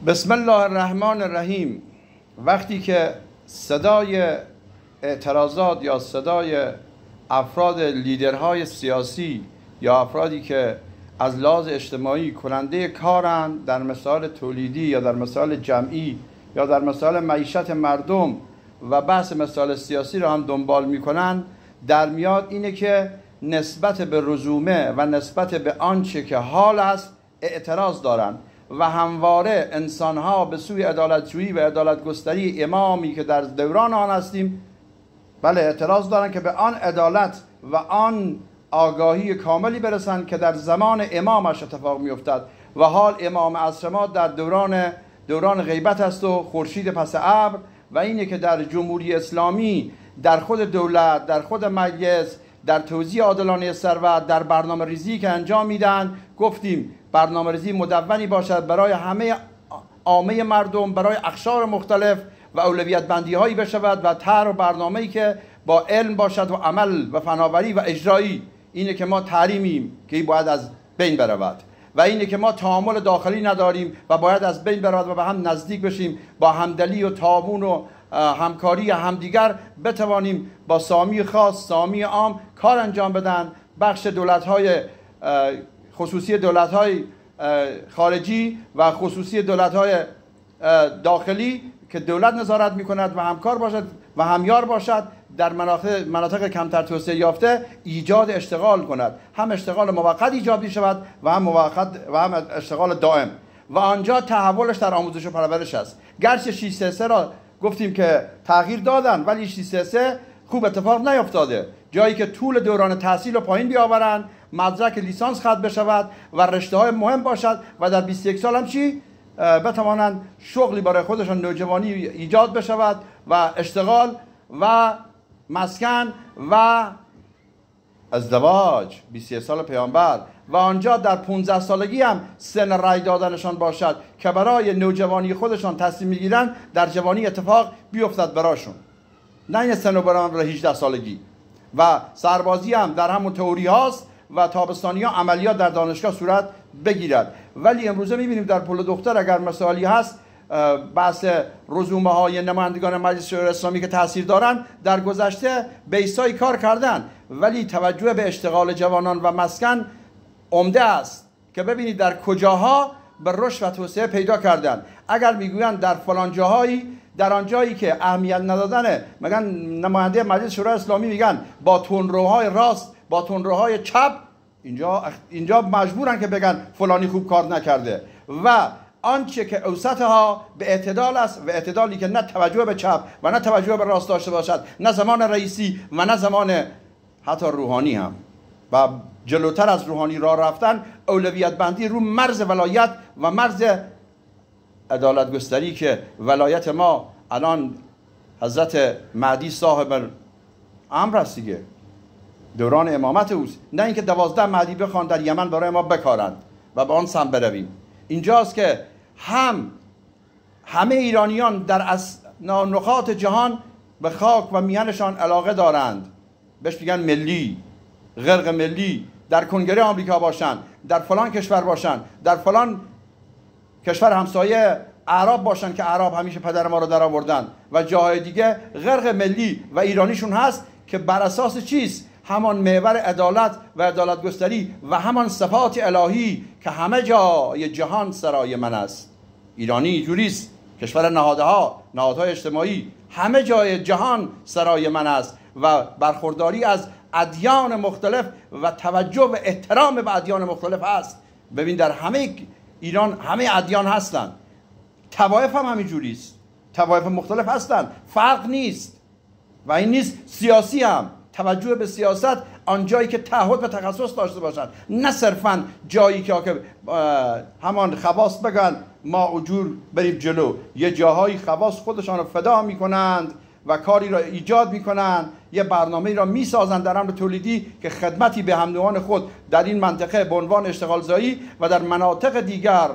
بسم الله الرحمن الرحیم. وقتی که صدای اعتراضات یا صدای افراد لیدرهای سیاسی یا افرادی که از لحاظ اجتماعی کننده کارند در مسائل تولیدی یا در مسائل جمعی یا در مسائل معیشت مردم و بحث مسائل سیاسی را هم دنبال میکنن، در میاد اینه که نسبت به رزومه و نسبت به آنچه که حال است اعتراض دارند و همواره انسانها به سوی عدالتجویی و عدالتگستری امامی که در دوران آن هستیم بله اعتراض دارن که به آن عدالت و آن آگاهی کاملی برسن که در زمان امامش اتفاق میافتد و حال امام عصر ما در دوران غیبت است و خورشید پس ابر، و اینه که در جمهوری اسلامی در خود دولت، در خود مجلس، در توزیع عادلانه ثروت، در برنامه ریزی که انجام میدن، گفتیم برنامه ریزی مدونی باشد برای همه عامه مردم، برای اقشار مختلف و اولویت بندی هایی بشود و طرح و برنامه‌ای که با علم باشد و عمل و فناوری و اجرایی. اینه که ما تحریمیم که باید از بین برود و اینه که ما تعامل داخلی نداریم و باید از بین برود و به هم نزدیک بشیم، با همدلی و تعاون و همکاری همدیگر بتوانیم با سامی خاص سامی عام کار انجام بدن. بخش دولت‌های خصوصی دولت‌های خارجی و خصوصی دولت‌های داخلی که دولت نظارت می‌کند و همکار باشد و همیار باشد در مناطق کمتر توسعه یافته ایجاد اشتغال کند، هم اشتغال موقت ایجاد می‌شود و هم اشتغال دائم، و آنجا تحولش در آموزش و پرورش است. گرچه 633 را گفتیم که تغییر دادن ولی 633 خوب اتفاق نیفتاده. جایی که طول دوران تحصیل رو پایین بیاورن، مدرک لیسانس ختم بشود و رشته‌های مهم باشد و در 21 سال هم چی بتوانند شغلی برای خودشان نوجوانی ایجاد بشود و اشتغال و مسکن و ازدواج 21 سال پیامبر، و آنجا در 15 سالگی هم سن رأی دادنشان باشد که برای نوجوانی خودشان تصمیم میگیرن در جوانی اتفاق بیفتد براشون، نه این سن رو بران 18 سالگی. و سربازی هم در همون تئوری هاست و تابستانی ها عملیات در دانشگاه صورت بگیرد. ولی امروزه میبینیم در پل دختر اگر مسائلی هست، بحث رزومه های نمایندگان مجلس شورای اسلامی که تاثیر دارن در گذشته به ایسای کار کردن، ولی توجه به اشتغال جوانان و مسکن عمده است که ببینید در کجاها به رشد و توسعه پیدا کردن. اگر میگویند در فلان جاهایی، در آن جایی که اهمیت ندادن، میگن نماینده مجلس شورای اسلامی میگن با تندروهای راست با تندروهای چپ، اینجا مجبورن که بگن فلانی خوب کار نکرده، و آنچه که اوسطها به اعتدال است و اعتدالی که نه توجه به چپ و نه توجه به راست داشته باشد، نه زمان رئیسی و نه زمان حتی روحانی هم، و جلوتر از روحانی راه رفتن اولویت بندی رو مرز ولایت و مرز عدالت گستری که ولایت ما الان حضرت مهدی صاحب امر است دیگه، دوران امامت اوست، نه اینکه 12 مهدی بخوان در یمن برای ما بکارند و به آن سم برویم. اینجاست که همه ایرانیان در نقاط جهان به خاک و میهنشان علاقه دارند، بهش میگن ملی، غرق ملی، در کنگره آمریکا باشن، در فلان کشور باشن، در فلان کشور همسایه اعراب باشن که اعراب همیشه پدر ما رو در آوردن، و جاهای دیگه غرق ملی و ایرانیشون هست که بر اساس چیست؟ همان محور عدالت و عدالت گستری و همان صفات الهی که همه جای جهان سرای من است. ایرانی جوریست، کشور نهادهای اجتماعی، همه جای جهان سرای من است، و برخورداری از ادیان مختلف و توجه و احترام به ادیان مختلف هست. ببین در همه ایران همه ادیان هستن، طوایف هم همینجوریست، طوایف مختلف هستن، فرق نیست. و این نیست سیاسی هم توجه به سیاست آنجایی که تعهد و تخصص داشته باشن، نه صرفا جایی که همان خواص بگن ما اجور بریم جلو. یه جاهایی خواص خودشان رو فدا میکنند و کاری را ایجاد میکنند، یه برنامه‌ای را میسازند در امر تولیدی که خدمتی به هم‌نوعان خود در این منطقه به عنوان اشتغالزایی و در مناطق دیگر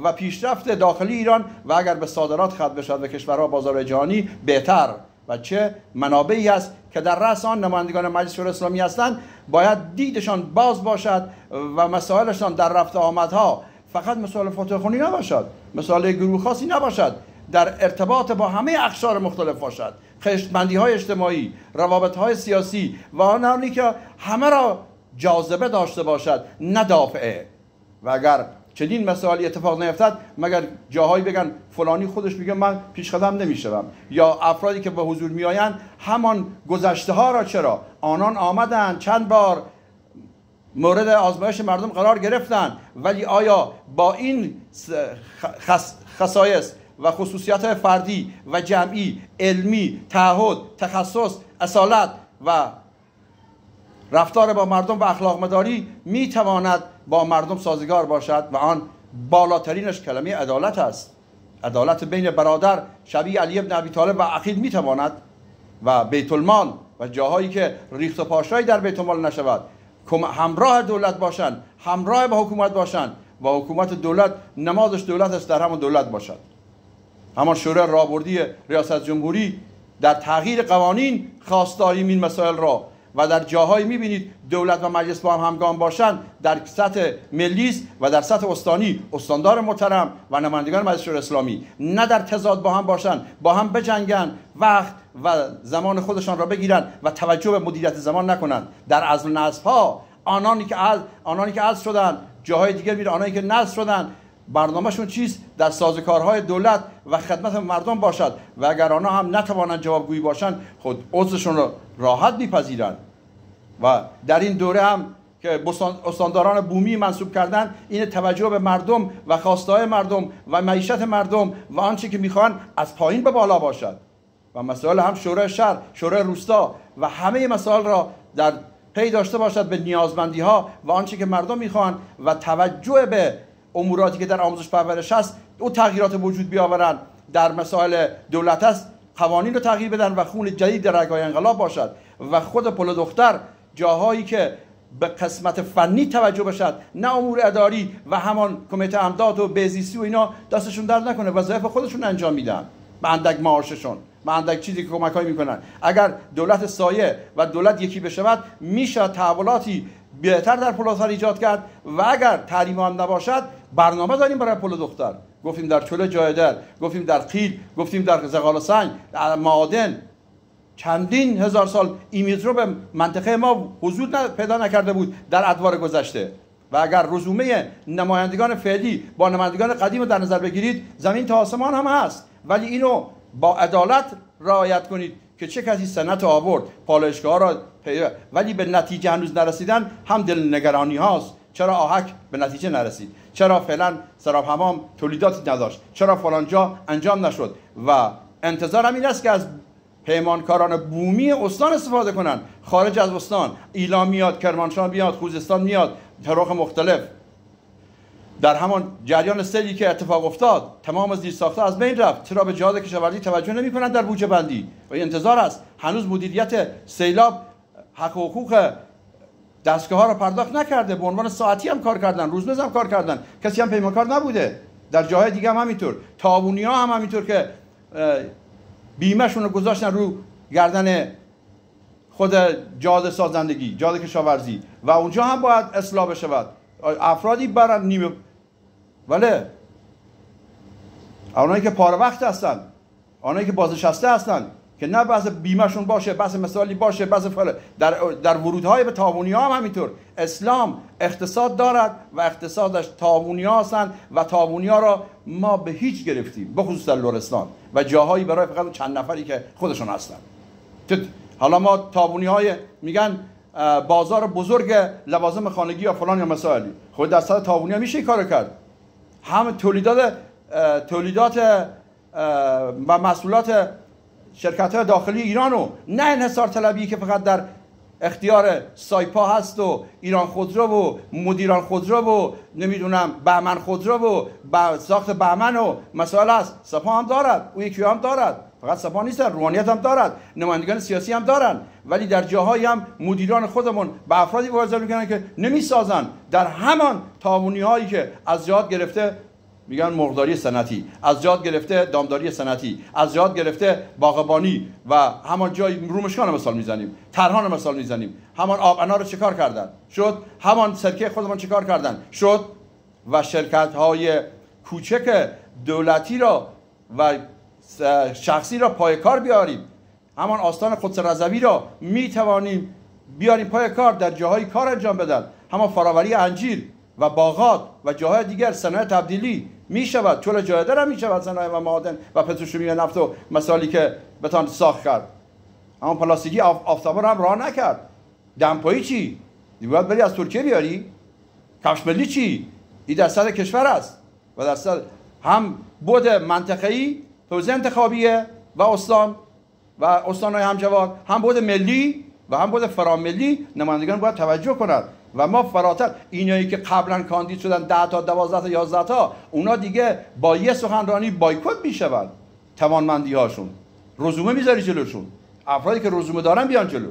و پیشرفت داخلی ایران و اگر به صادرات ختم بشود و کشورها بازار جهانی بهتر. و چه منابعی است که در رأس آن نمایندگان مجلس شورای اسلامی هستند، باید دیدشان باز باشد و مسائلشان در رفت آمدها فقط مثال فاتحه خوانی نباشد، مثال گروه خاصی نباشد، در ارتباط با همه اقشار مختلف باشد، خشتمندی های اجتماعی، روابط های سیاسی و آنانی که همه را جاذبه داشته باشد، نه دافعه. و اگر چنین مسائلی اتفاق نیفتد مگر جاهایی بگن فلانی خودش میگه من پیش قدم نمیشوم، یا افرادی که به حضور میآیند همان گذشته ها را چرا آنان آمدن چند بار مورد آزمایش مردم قرار گرفتن، ولی آیا با این خصایص و خصوصیات فردی و جمعی، علمی، تعهد، تخصص، اصالت و رفتار با مردم و اخلاق مداری میتواند با مردم سازگار باشد و آن بالاترینش کلمه عدالت است. عدالت بین برادر شبیه علی ابن ابی طالب و عقیل میتواند و بیت المال و جاهایی که ریخت و پاشایی در بیت المال نشود همراه دولت باشند، همراه با حکومت باشند و حکومت دولت نمادش دولت است در همون دولت باشد. همان شورای راهبردی ریاست جمهوری در تغییر قوانین خواستاریم این مسائل را و در جاهایی میبینید دولت و مجلس با هم همگام باشند، در سطح ملی و در سطح استانی استاندار محترم و نمایندگان مجلس شورای اسلامی نه در تضاد با هم باشند، با هم بجنگن، وقت و زمان خودشان را بگیرن و توجه به مدیریت زمان نکنند. در عزل نصب‌ها آنانی که عزل شدن جاهای دیگر میره، آنانی که نصب شدن برنامه‌شون چیست؟ در سازوکارهای دولت و خدمت مردم باشد و اگر آنها هم نتوانند جوابگویی باشند خود عذرشون را راحت میپذیرند. و در این دوره هم که استانداران بومی منصوب کردن این توجه به مردم و خواسته‌های مردم و معیشت مردم و آنچه که میخوان از پایین به بالا باشد و مسائل هم شورای شهر، شورای روستا و همه مسائل را در پی داشته باشد به نیازمندی ها و آنچه که مردم میخوان و توجه به اموراتی که در آموزش پرورش هست او تغییرات وجود بیاورند. در مسائل دولت است قوانین رو تغییر بدن و خون جدید در رگ‌های انقلاب باشد و خود پل دختر جاهایی که به قسمت فنی توجه بشد نه امور اداری و همان کمیته امداد و بهزیستی و اینا دستشون درد نکنه، وظایف خودشون انجام میدن به اندک معاششون، به اندک چیزی که کمکایی میکنن. اگر دولت سایه و دولت یکی بشود میشه تحولاتی بهتر در پل دختر ایجاد کرد و اگر تحریم هم نباشد برنامه داریم برای پل دختر. گفتیم در چله جایدر، گفتیم در قیل، گفتیم در زغال سنگ، در معادن. چندین هزار سال این مترو به منطقه ما حضور پیدا نکرده بود در ادوار گذشته و اگر رزومه نمایندگان فعلی با نمایندگان قدیم در نظر بگیرید زمین تا آسمان هم هست، ولی اینو با عدالت رعایت کنید که چه کسی سنت آورد پالایشگاه را ولی به نتیجه هنوز نرسیدن هم دلنگرانی هاست. چرا آهک به نتیجه نرسید؟ چرا فعلا سراب حمام تولیداتی نداشت؟ چرا فلان جا انجام نشد؟ و انتظارم این است که از پیمانکاران بومی استان استفاده کنند، خارج از استان ایلام میاد، کرمانشاه میاد، خوزستان میاد، طرق مختلف. در همان جریان سیلی که اتفاق افتاد تمام زیرساخت‌ها از بین رفت. چرا به جهاد کشاورزی توجه نمی‌کنند در بودجه بندی؟ و این انتظار است هنوز مدیریت سیلاب حق و حقوق دستگاه‌ها را پرداخت نکرده، به عنوان ساعتی هم کار کردن، روزمزد هم کار کردن، کسی هم پیمانکار نبوده. در جاهای دیگه هم همینطور، تعاونی‌ها هم همینطور که بیمه‌شون رو گذاشتن رو گردن خود جهاد سازندگی، جهاد کشاورزی و اونجا هم باید اصلاح بشود. افرادی برن نیمه وله اونایی که پاره وقت هستن، اونایی که بازنشسته هستن که نه بحث بیمه‌شون باشه، بحث مثالی باشه، بحث در ورودهای به تعاونی‌ها هم همینطور. اسلام اقتصاد دارد و اقتصادش تعاونی‌ها هستند و تعاونی‌ها را ما به هیچ گرفتیم، به خصوص در لرستان و جاهایی برای فقط چند نفری که خودشون هستن. حالا ما تعاونی‌های میگن بازار بزرگ لوازم خانگی یا فلان یا مسائلی، خود در سطح تعاونی‌ها میشه کارو کرد. هم تولیدات و محصولات شرکت‌های داخلی ایرانو، نه انحصار طلبی که فقط در اختیار سایپا هست و ایران خودرو و مدیران خودرو و نمیدونم بهمن خودرو و ساخت بهمن و مسائل هست. سپاه هم دارد، اون یکی هم دارد، فقط سپاه نیست، روحانیت هم دارد، نمایندگان سیاسی هم دارن، ولی در جاهایی هم مدیران خودمون به افرادی واضح میکنن که نمیسازن. در همان تعاونی هایی که از جهات گرفته میگن مرغداری صنعتی، از جهات گرفته دامداری صنعتی، از جهات گرفته باغبانی و همان جای رومشکان مثال میزنیم، ترهان مثال میزنیم، همان آب انار رو چیکار کردن؟ شد. همان سرکه خودمون چیکار کردن؟ شد. و شرکت‌های کوچک دولتی را و شخصی را پای کار بیاریم. همان آستان قدس رضوی را می توانیم بیاریم پای کار، در جاهای کار انجام بدن. همان فراوری انجیر و باغات و جاهای دیگر صنایع تبدیلی می شود. طول جاده را می شود صنایع و معادن و پتروشیمی و نفت و مسائلی که بتان ساخت کرد. اما پلاستیکی آفتابه را هم راه نکرد. دمپایی چی؟ باید بری از ترکیه بیاری؟ کفش ملی چی؟ این در صدر کشور است و در صدر هم بود منطقه‌ای حوزه انتخابیه و استان و استان‌های همجوار، هم بود ملی و هم بود فراملی. نمایندگان باید توجه کنند و ما فراتر اینایی که قبلا کاندید شدن 10 تا 12 تا 11 تا، اونا دیگه با یه سخنرانی بایکوت میشوند. توانمندی هاشون رزومه میذاری جلوشون، افرادی که رزومه دارن بیان جلو.